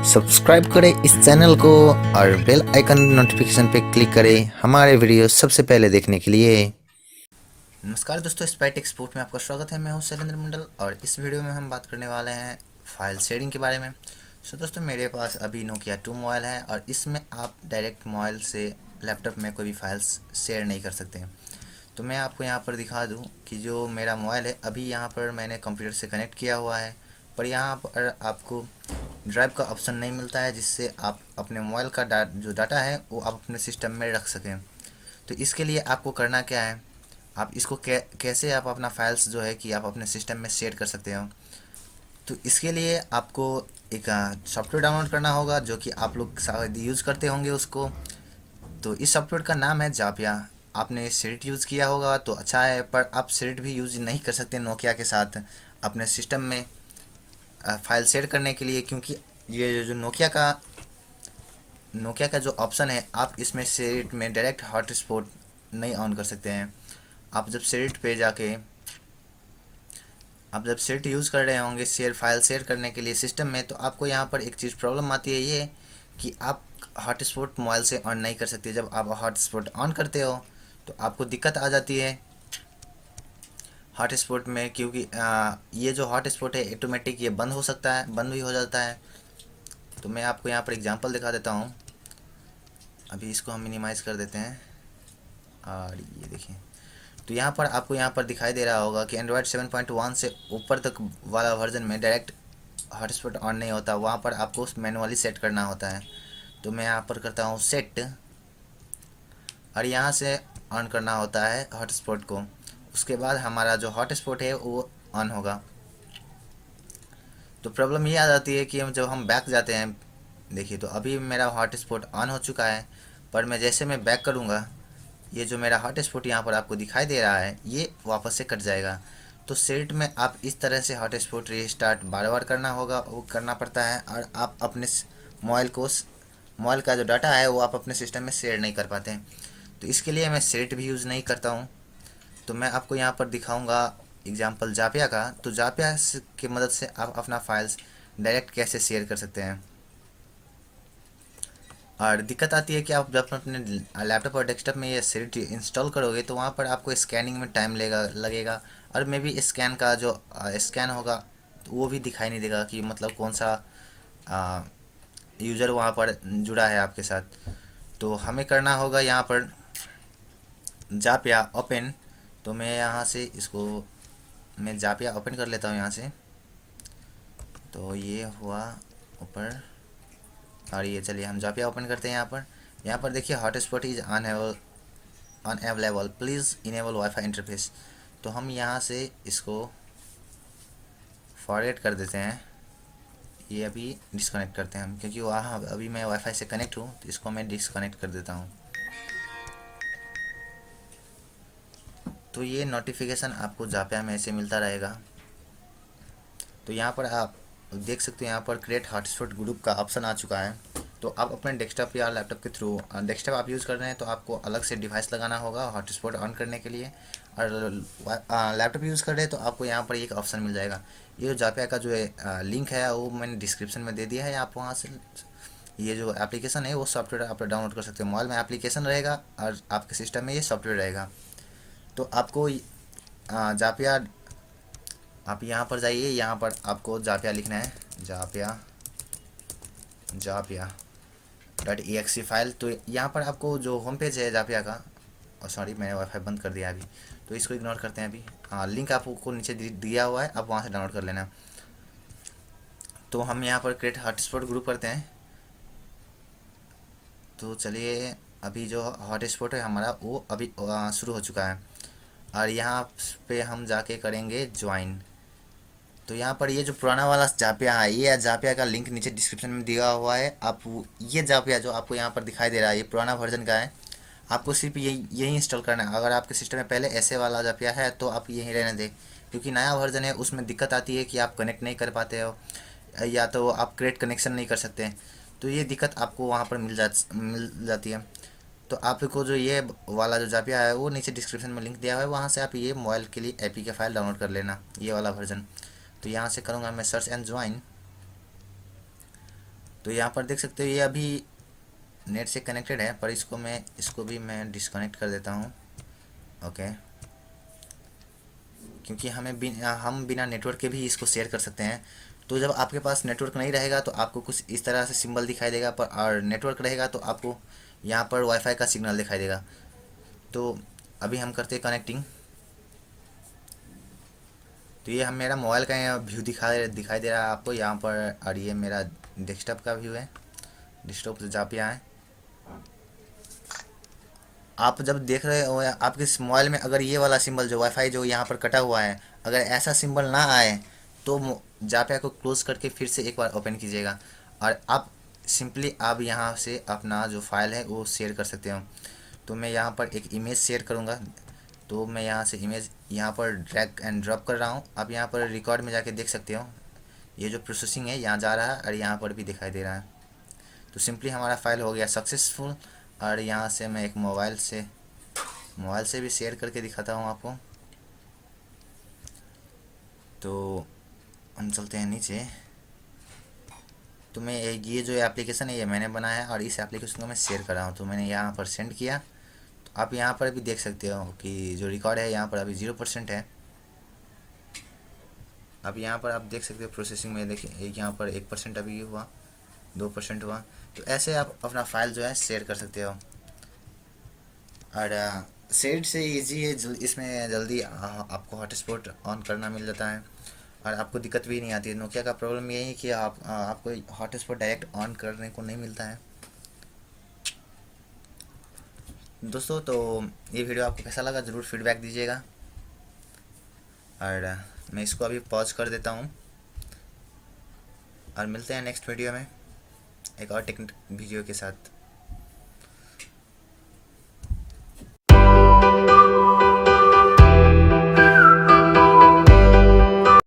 Subscribe करें इस channel को और बेल आइकन नोटिफिकेशन पे क्लिक करें हमारे वीडियो सबसे पहले देखने के लिए। नमस्कार दोस्तों, स्पाइट एक्सपोर्ट में आपका स्वागत है। मैं हूं शैलेंद्र मंडल और इस वीडियो में हम बात करने वाले हैं फाइल शेयरिंग के बारे में। दोस्तों, मेरे पास अभी नोकिया 2 मोबाइल है और इसमें आप डायरेक्ट मोबाइल से लैपटॉप में कोई भी फाइल्स शेयर नहीं कर सकते हैं। तो मैं आपको यहाँ पर दिखा दूँ कि जो मेरा मोबाइल है अभी यहाँ पर मैंने कंप्यूटर से कनेक्ट किया हुआ है, पर यहाँ पर आपको ड्राइव का ऑप्शन नहीं मिलता है जिससे आप अपने मोबाइल का जो डाटा है वो आप अपने सिस्टम में रख सकें। तो इसके लिए आपको करना क्या है, आप इसको कैसे आप अपना फाइल्स जो है कि आप अपने सिस्टम में शेयर कर सकते हो। तो इसके लिए आपको एक सॉफ्टवेयर डाउनलोड करना होगा जो कि आप लोग शायद यूज़ करते होंगे उसको। तो इस सॉफ्टवेयर का नाम है जापिया। आपने सिरिट यूज़ किया होगा तो अच्छा है, पर आप सिरिट भी यूज़ नहीं कर सकते नोकिया के साथ अपने सिस्टम में फाइल शेयर करने के लिए, क्योंकि ये जो नोकिया का जो ऑप्शन है आप इसमें सिरिट में डायरेक्ट हॉटस्पॉट नहीं ऑन कर सकते हैं। आप जब सिरिट पे जाके आप जब सिरिट यूज़ कर रहे होंगे फाइल शेयर करने के लिए सिस्टम में, तो आपको यहाँ पर एक चीज़ प्रॉब्लम आती है, ये कि आप हॉटस्पॉट मोबाइल से ऑन नहीं कर सकते। जब आप हॉटस्पॉट ऑन करते हो तो आपको दिक्कत आ जाती है हॉटस्पॉट में, क्योंकि ये जो हॉटस्पॉट है ऑटोमेटिक ये बंद हो सकता है, बंद भी हो जाता है। तो मैं आपको यहाँ पर एग्जांपल दिखा देता हूँ। अभी इसको हम मिनिमाइज़ कर देते हैं और ये देखिए, तो यहाँ पर दिखाई दे रहा होगा कि एंड्रॉयड 7.1 से ऊपर तक वाला वर्जन में डायरेक्ट हॉटस्पॉट ऑन नहीं होता, वहाँ पर आपको मैनुअली सेट करना होता है। तो मैं यहाँ पर करता हूँ सेट और यहाँ से ऑन करना होता है हॉटस्पॉट को। उसके बाद हमारा जो हॉटस्पॉट है वो ऑन होगा। तो प्रॉब्लम ये आ जाती है कि जब हम बैक जाते हैं, देखिए तो अभी मेरा हॉटस्पॉट ऑन हो चुका है, पर मैं जैसे मैं बैक करूँगा ये जो मेरा हॉटस्पॉट यहाँ पर आपको दिखाई दे रहा है ये वापस से कट जाएगा। तो सेट में आप इस तरह से हॉटस्पॉट रीस्टार्ट बार बार करना होगा, वो करना पड़ता है, और आप अपने मोबाइल का जो डाटा है वो आप अपने सिस्टम में शेयर नहीं कर पाते हैं। तो इसके लिए मैं सेट भी यूज़ नहीं करता हूँ। तो मैं आपको यहाँ पर दिखाऊंगा एग्जांपल जापिया का। तो जापिया की मदद से आप अपना फाइल्स डायरेक्ट कैसे शेयर कर सकते हैं। और दिक्कत आती है कि आप जब अपने लैपटॉप और डेस्कटॉप में ये सिरिट इंस्टॉल करोगे तो वहाँ पर आपको स्कैनिंग में टाइम लगेगा, और मे भी स्कैन का जो स्कैन होगा तो वो भी दिखाई नहीं देगा कि मतलब कौन सा यूज़र वहाँ पर जुड़ा है आपके साथ। तो हमें करना होगा यहाँ पर जापिया ओपन। तो मैं यहाँ से मैं जापिया ओपन कर लेता हूँ यहाँ से। तो ये हुआ ऊपर, और ये चलिए हम जापिया ओपन करते हैं। यहाँ पर देखिए hotspot is unavailable, please enable wifi interface. तो हम यहाँ से इसको फॉरवर्ड कर देते हैं। ये अभी डिस्कनेक्ट करते हैं हम, क्योंकि वहाँ अभी मैं वाईफाई से कनेक्ट हूँ, तो इसको मैं डिस्कनेक्ट कर देता हूँ। तो ये नोटिफिकेशन आपको जापिया में ऐसे मिलता रहेगा। तो यहाँ पर आप देख सकते हैं, यहाँ पर क्रिएट हॉटस्पॉट ग्रुप का ऑप्शन आ चुका है। तो आप अपने डेस्कटॉप या लैपटॉप के थ्रू, डेस्कटॉप आप यूज़ कर रहे हैं तो आपको अलग से डिवाइस लगाना होगा हॉटस्पॉट ऑन करने के लिए, और लैपटॉप यूज़ कर रहे हैं तो आपको यहाँ पर एक ऑप्शन मिल जाएगा। ये जो जापिया का जो है लिंक है वो मैंने डिस्क्रिप्शन में दे दिया है। आप वहाँ से ये जो एप्लीकेशन है वो सॉफ्टवेयर आप डाउनलोड कर सकते हैं। मोबाइल में एप्लीकेशन रहेगा और आपके सिस्टम में ये सॉफ्टवेयर रहेगा। तो आपको जापिया, आप यहाँ पर जाइए, यहाँ पर आपको जापिया लिखना है, जापिया.apk फाइल। तो यहाँ पर आपको जो होम पेज है जापिया का, और सॉरी मैंने वाईफाई बंद कर दिया अभी, तो इसको इग्नोर करते हैं अभी। हाँ, लिंक आपको नीचे दिया हुआ है, आप वहाँ से डाउनलोड कर लेना। तो हम यहाँ पर क्रिएट हॉटस्पॉट ग्रुप करते हैं। तो चलिए, अभी जो हॉटस्पॉट है हमारा वो अभी शुरू हो चुका है, और यहाँ पे हम जाके करेंगे ज्वाइन। तो यहाँ पर ये जो पुराना वाला जापिया है, ये जापिया का लिंक नीचे डिस्क्रिप्शन में दिया हुआ है। आप ये जापिया जो आपको यहाँ पर दिखाई दे रहा है ये पुराना वर्जन का है, आपको सिर्फ यही इंस्टॉल करना है। अगर आपके सिस्टम में पहले ऐसे वाला जापिया है तो आप यहीं रहने दें, क्योंकि नया वर्जन है उसमें दिक्कत आती है कि आप कनेक्ट नहीं कर पाते हो, या तो आप क्रिएट कनेक्शन नहीं कर सकते। तो ये दिक्कत आपको वहाँ पर मिल जाती है। तो आपको जो ये वाला जो जापिया है वो नीचे डिस्क्रिप्शन में लिंक दिया हुआ है, वहाँ से आप ये मोबाइल के लिए एपीके फाइल डाउनलोड कर लेना, ये वाला वर्जन। तो यहाँ से करूँगा मैं सर्च एंड ज्वाइन। तो यहाँ पर देख सकते हो ये अभी नेट से कनेक्टेड है, पर इसको भी मैं डिस्कनेक्ट कर देता हूँ। ओके, क्योंकि हम बिना नेटवर्क के भी इसको शेयर कर सकते हैं। तो जब आपके पास नेटवर्क नहीं रहेगा तो आपको कुछ इस तरह से सिंबल दिखाई देगा, पर और नेटवर्क रहेगा तो आपको यहाँ पर वाईफाई का सिग्नल दिखाई देगा। तो अभी हम करते हैं कनेक्टिंग। तो ये हम मेरा मोबाइल का यहाँ व्यू दिखाई दे रहा है आपको यहाँ पर, और ये मेरा डेस्कटॉप का व्यू है। डेस्कटॉप से जापिया है। आप जब देख रहे हो आपके इस मोबाइल में अगर ये वाला सिंबल जो वाईफाई जो यहाँ पर कटा हुआ है, अगर ऐसा सिंबल ना आए तो जापिया को क्लोज करके फिर से एक बार ओपन कीजिएगा, और आप सिंपली आप यहाँ से अपना जो फाइल है वो शेयर कर सकते हो। तो मैं यहाँ पर एक इमेज शेयर करूँगा। तो मैं यहाँ से इमेज यहाँ पर ड्रैग एंड ड्रॉप कर रहा हूँ। आप यहाँ पर रिकॉर्ड में जाके देख सकते हो, ये जो प्रोसेसिंग है यहाँ जा रहा है और यहाँ पर भी दिखाई दे रहा है। तो सिंपली हमारा फाइल हो गया सक्सेसफुल। और यहाँ से मैं एक मोबाइल से भी शेयर करके दिखाता हूँ आपको। तो हम चलते हैं नीचे। तो मैं ये जो एप्लीकेशन है ये मैंने बनाया है और इस एप्लीकेशन को मैं शेयर कर रहा हूँ। तो मैंने यहाँ पर सेंड किया। तो आप यहाँ पर भी देख सकते हो कि जो रिकॉर्ड है यहाँ पर अभी 0% है। अब यहाँ पर आप देख सकते हो प्रोसेसिंग में, देखिए यहाँ पर 1% अभी हुआ, 2% हुआ। तो ऐसे आप अपना फाइल जो है शेयर कर सकते हो। और शेयर से इजी है, इसमें जल्दी आपको हॉटस्पॉट ऑन करना मिल जाता है और आपको दिक्कत भी नहीं आती है। नोकिया का प्रॉब्लम यही है कि आपको हॉटस्पॉट डायरेक्ट ऑन करने को नहीं मिलता है। दोस्तों, तो ये वीडियो आपको कैसा लगा ज़रूर फीडबैक दीजिएगा। और मैं इसको अभी पॉज कर देता हूँ और मिलते हैं नेक्स्ट वीडियो में एक और टेक्निक वीडियो के साथ।